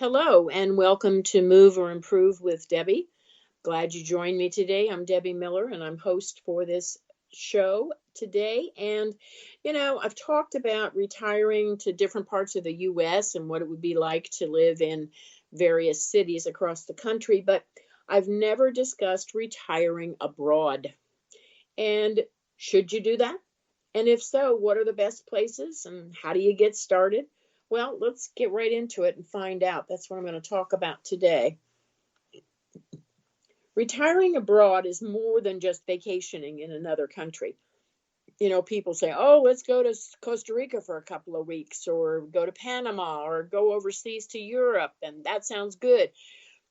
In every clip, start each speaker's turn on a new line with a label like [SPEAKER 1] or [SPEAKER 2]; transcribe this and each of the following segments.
[SPEAKER 1] Hello and welcome to Move or Improve with Debbie. Glad you joined me today. I'm Debbie Miller and I'm host for this show today. And, I've talked about retiring to different parts of the U.S. and what it would be like to live in various cities across the country, but I've never discussed retiring abroad. And should you do that? And if so, what are the best places and how do you get started? Well, let's get right into it and find out. That's what I'm going to talk about today. Retiring abroad is more than just vacationing in another country. People say, oh, let's go to Costa Rica for a couple of weeks, or go to Panama, or go overseas to Europe, and that sounds good.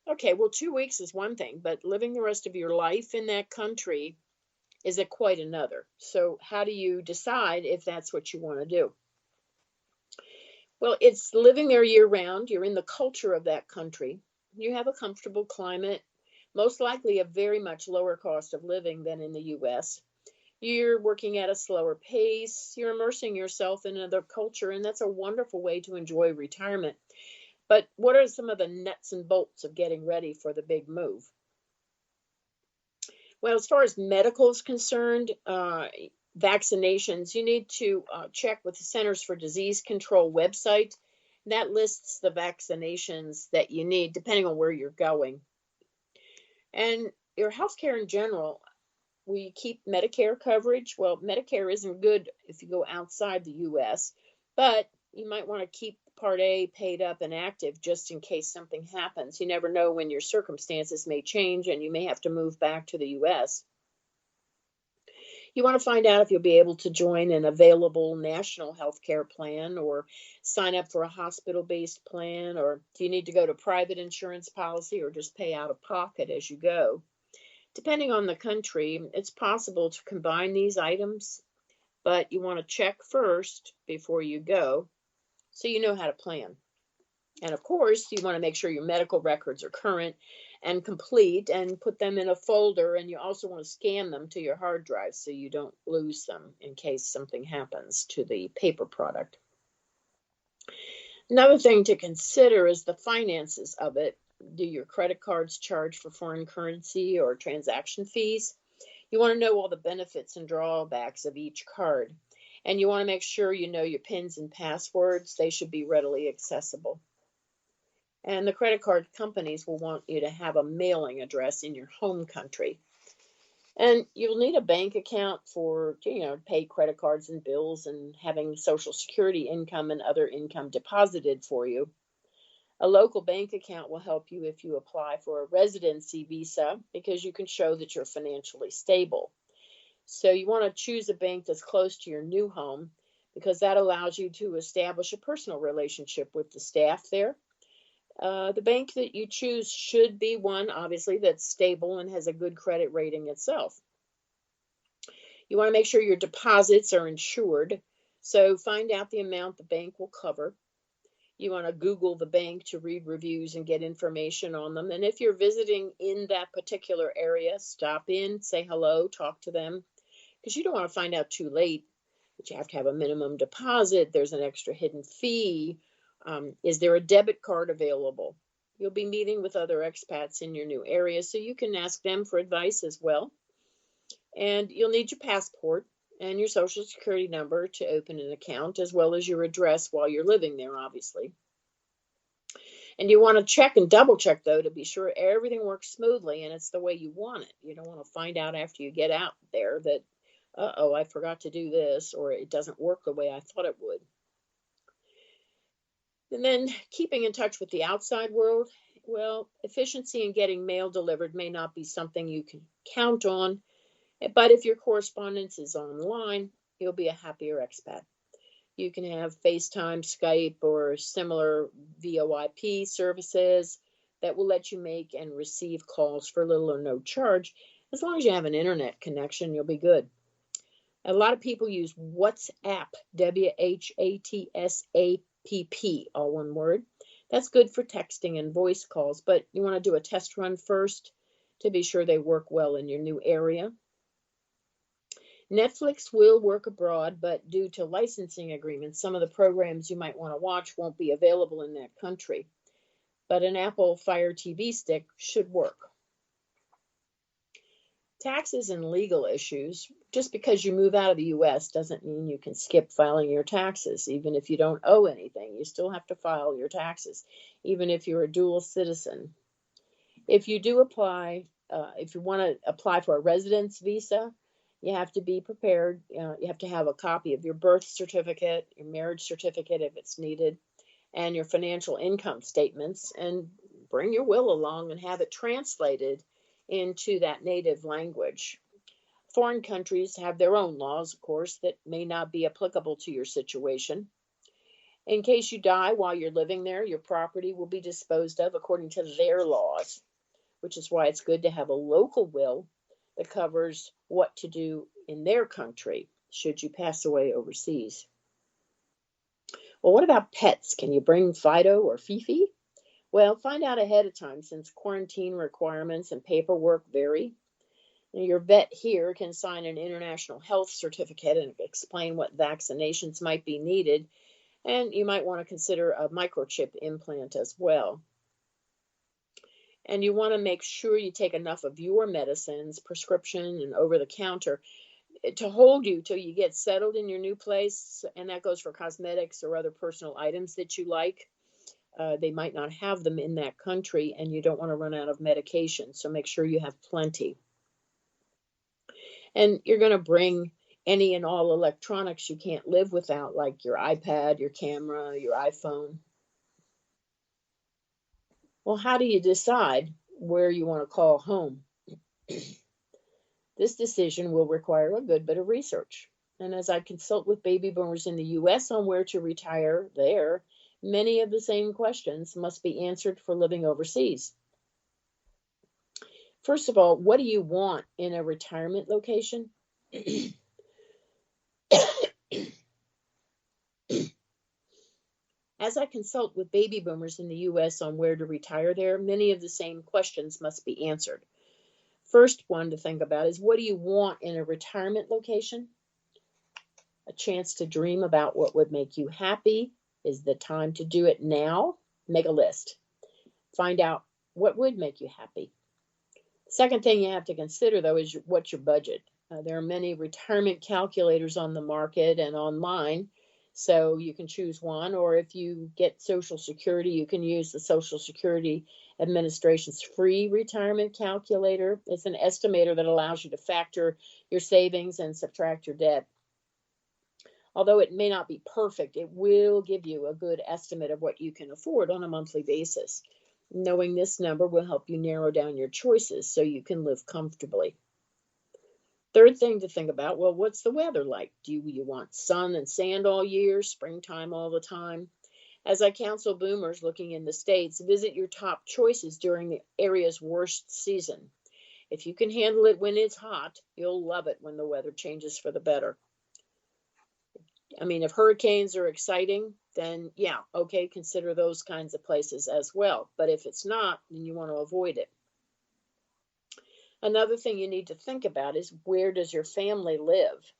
[SPEAKER 1] Okay, well, 2 weeks is one thing, but living the rest of your life in that country is quite another. So, how do you decide if that's what you want to do? Well, it's living there year round. You're in the culture of that country. You have a comfortable climate, most likely a very much lower cost of living than in the US. You're working at a slower pace. You're immersing yourself in another culture, and that's a wonderful way to enjoy retirement. But what are some of the nuts and bolts of getting ready for the big move? Well, as far as medical is concerned, vaccinations, you need to check with the Centers for Disease Control website. That lists the vaccinations that you need depending on where you're going. And your health care in general, we keep Medicare coverage. Well, Medicare isn't good if you go outside the US, but you might want to keep Part A paid up and active just in case something happens. You never know when your circumstances may change and you may have to move back to the US. You want to find out if you'll be able to join an available national health care plan or sign up for a hospital-based plan, or do you need to go to private insurance policy or just pay out of pocket as you go? Depending on the country, it's possible to combine these items, but you want to check first before you go so you know how to plan. And of course, you want to make sure your medical records are current and complete and put them in a folder. And you also want to scan them to your hard drive so you don't lose them in case something happens to the paper product. Another thing to consider is the finances of it. Do your credit cards charge for foreign currency or transaction fees? You want to know all the benefits and drawbacks of each card. And you want to make sure you know your PINs and passwords. They should be readily accessible. And the credit card companies will want you to have a mailing address in your home country. And you'll need a bank account for, pay credit cards and bills and having Social Security income and other income deposited for you. A local bank account will help you if you apply for a residency visa because you can show that you're financially stable. So you want to choose a bank that's close to your new home because that allows you to establish a personal relationship with the staff there. The bank that you choose should be one, obviously, that's stable and has a good credit rating itself. You want to make sure your deposits are insured, so find out the amount the bank will cover. You want to Google the bank to read reviews and get information on them. And if you're visiting in that particular area, stop in, say hello, talk to them, because you don't want to find out too late that you have to have a minimum deposit. There's an extra hidden fee. Is there a debit card available? You'll be meeting with other expats in your new area, so you can ask them for advice as well. And you'll need your passport and your Social Security number to open an account, as well as your address while you're living there, obviously. And you want to check and double check, though, to be sure everything works smoothly and it's the way you want it. You don't want to find out after you get out there that, uh-oh, I forgot to do this, or it doesn't work the way I thought it would. And then keeping in touch with the outside world. Well, efficiency in getting mail delivered may not be something you can count on, but if your correspondence is online, you'll be a happier expat. You can have FaceTime, Skype, or similar VoIP services that will let you make and receive calls for little or no charge. As long as you have an internet connection, you'll be good. A lot of people use WhatsApp, WHATSAPP, all one word. That's good for texting and voice calls, but you want to do a test run first to be sure they work well in your new area. Netflix will work abroad, but due to licensing agreements, some of the programs you might want to watch won't be available in that country. but an Apple Fire TV stick should work. Taxes and legal issues. Just because you move out of the U.S. doesn't mean you can skip filing your taxes. Even if you don't owe anything, you still have to file your taxes, even if you're a dual citizen. If you do apply, if you want to apply for a residence visa, you have to be prepared. You have to have a copy of your birth certificate, your marriage certificate if it's needed, and your financial income statements, and bring your will along and have it translated into that native language. Foreign countries have their own laws, of course, that may not be applicable to your situation. In case you die while you're living there, your property will be disposed of according to their laws, which is why it's good to have a local will that covers what to do in their country should you pass away overseas. Well, what about pets? Can you bring Fido or Fifi? Well, find out ahead of time since quarantine requirements and paperwork vary. Your vet here can sign an international health certificate and explain what vaccinations might be needed, and you might want to consider a microchip implant as well. And you want to make sure you take enough of your medicines, prescription and over-the-counter, to hold you till you get settled in your new place, and that goes for cosmetics or other personal items that you like. They might not have them in that country, and you don't want to run out of medication, so make sure you have plenty. And you're going to bring any and all electronics you can't live without, like your iPad, your camera, your iPhone. Well, how do you decide where you want to call home? This decision will require a good bit of research. And as I consult with baby boomers in the U.S. on where to retire there, many of the same questions must be answered for living overseas. First of all, what do you want in a retirement location? As I consult with baby boomers in the U.S. on where to retire there, many of the same questions must be answered. First one to think about is, what do you want in a retirement location? A chance to dream about what would make you happy. Is the time to do it now? Make a list. Find out what would make you happy. Second thing you have to consider, though, is what's your budget. There are many retirement calculators on the market and online, so you can choose one. Or if you get Social Security, you can use the Social Security Administration's free retirement calculator. It's an estimator that allows you to factor your savings and subtract your debt. Although it may not be perfect, it will give you a good estimate of what you can afford on a monthly basis. Knowing this number will help you narrow down your choices so you can live comfortably. Third thing to think about, well, what's the weather like? Do you want sun and sand all year, springtime all the time? As I counsel boomers looking in the States, visit your top choices during the area's worst season. If you can handle it when it's hot, you'll love it when the weather changes for the better. I mean, if hurricanes are exciting, then yeah, okay, consider those kinds of places as well. But if it's not, then you want to avoid it. Another thing you need to think about is, where does your family live?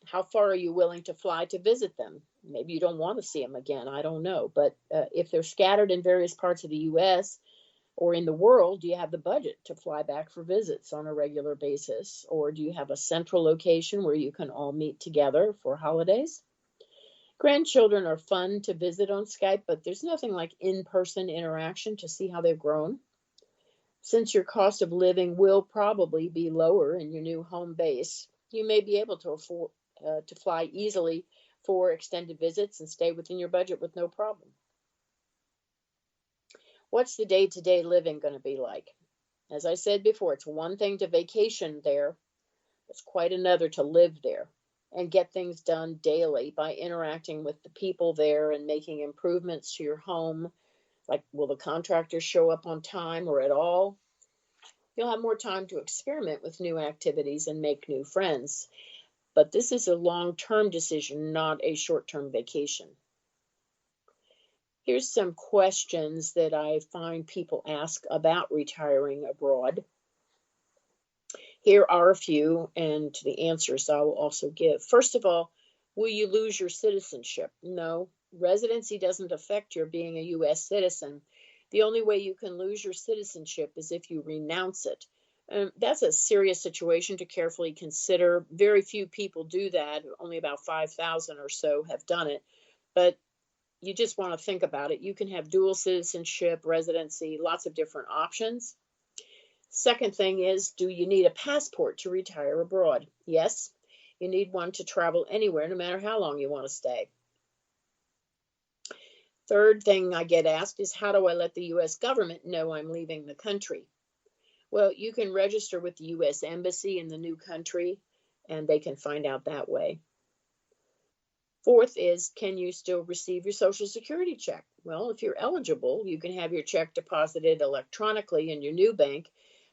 [SPEAKER 1] How far are you willing to fly to visit them? Maybe you don't want to see them again, I don't know. But if they're scattered in various parts of the U.S. or in the world, do you have the budget to fly back for visits on a regular basis? Or do you have a central location where you can all meet together for holidays? Grandchildren are fun to visit on Skype, but there's nothing like in-person interaction to see how they've grown. Since your cost of living will probably be lower in your new home base, you may be able to afford to fly easily for extended visits and stay within your budget with no problem. What's the day-to-day living going to be like? As I said before, it's one thing to vacation there. It's quite another to live there and get things done daily by interacting with the people there and making improvements to your home. Like, will the contractor show up on time or at all? You'll have more time to experiment with new activities and make new friends. But this is a long-term decision, not a short-term vacation. Here's some questions that I find people ask about retiring abroad. Here are a few, and the answers I will also give. First of all, will you lose your citizenship? No, residency doesn't affect your being a U.S. citizen. The only way you can lose your citizenship is if you renounce it. That's a serious situation to carefully consider. Very few people do that. Only about 5,000 or so have done it. But you just want to think about it. You can have dual citizenship, residency, lots of different options. Second thing is, do you need a passport to retire abroad? Yes, you need one to travel anywhere, no matter how long you want to stay. Third thing I get asked is, how do I let the U.S. government know I'm leaving the country? Well, you can register with the U.S. Embassy in the new country, and they can find out that way. Fourth is, can you still receive your Social Security check? Well, if you're eligible, you can have your check deposited electronically in your new bank,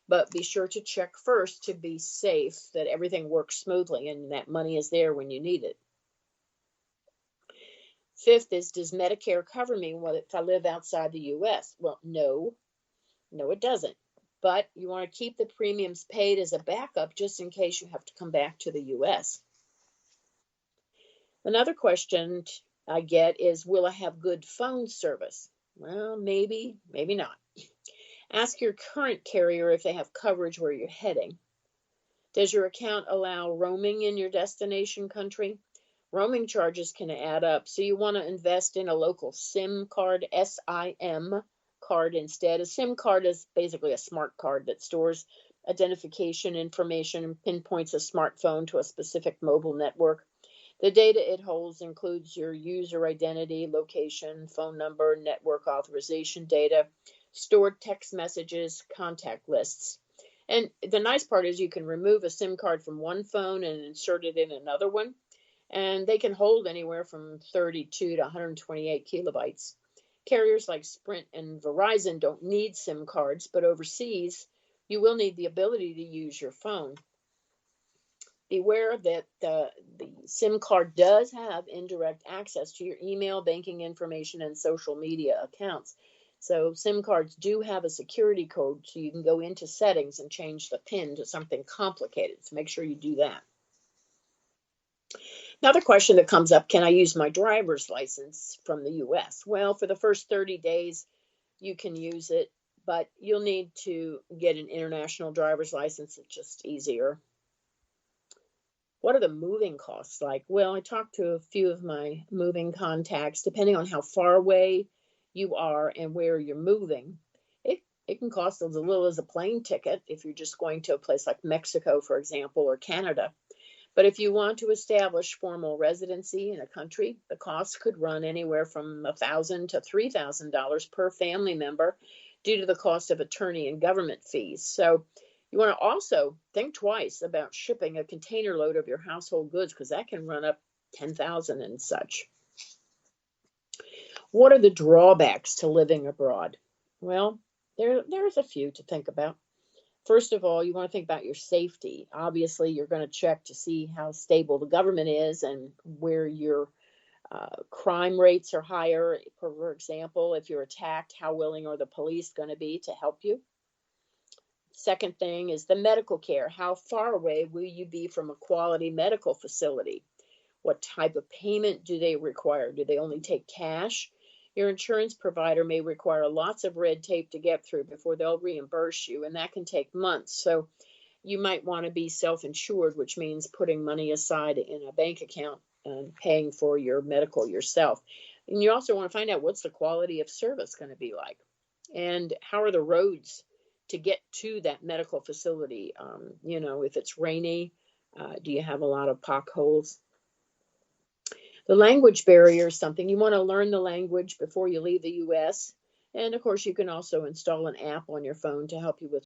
[SPEAKER 1] but be sure to check first to be safe that everything works smoothly and that money is there when you need it. Fifth is, does Medicare cover me if I live outside the U.S.? Well, no, it doesn't. But you want to keep the premiums paid as a backup just in case you have to come back to the U.S. Another question I get is, will I have good phone service? Well, maybe, maybe not. Ask your current carrier if they have coverage where you're heading. Does your account allow roaming in your destination country? Roaming charges can add up, so you want to invest in a local SIM card, SIM card instead. A SIM card is basically a smart card that stores identification information and pinpoints a smartphone to a specific mobile network. The data it holds includes your user identity, location, phone number, network authorization data, stored text messages, contact lists. And the nice part is you can remove a SIM card from one phone and insert it in another one. And they can hold anywhere from 32 to 128 kilobytes. Carriers like Sprint and Verizon don't need SIM cards, but overseas, you will need the ability to use your phone. Beware that the SIM card does have indirect access to your email, banking information, and social media accounts. So SIM cards do have a security code, so you can go into settings and change the PIN to something complicated. So make sure you do that. Another question that comes up, can I use my driver's license from the U.S.? Well, for the first 30 days, you can use it, but you'll need to get an international driver's license. It's just easier. What are the moving costs like? Well, I talked to a few of my moving contacts. Depending on how far away you are and where you're moving, it can cost as little as a plane ticket if you're just going to a place like Mexico, for example, or Canada. But if you want to establish formal residency in a country, the costs could run anywhere from $1,000 to $3,000 per family member due to the cost of attorney and government fees. So you want to also think twice about shipping a container load of your household goods, because that can run up $10,000 and such. What are the drawbacks to living abroad? Well, there's a few to think about. First of all, you want to think about your safety. Obviously, you're going to check to see how stable the government is and where your crime rates are higher. For example, if you're attacked, how willing are the police going to be to help you? Second thing is the medical care. How far away will you be from a quality medical facility? What type of payment do they require? Do they only take cash? Your insurance provider may require lots of red tape to get through before they'll reimburse you, and that can take months. So you might want to be self-insured, which means putting money aside in a bank account and paying for your medical yourself. And you also want to find out, what's the quality of service going to be like? And how are the roads to get to that medical facility? If it's rainy, do you have a lot of potholes? The language barrier is something you want to learn the language before you leave the U.S. And of course, you can also install an app on your phone to help you with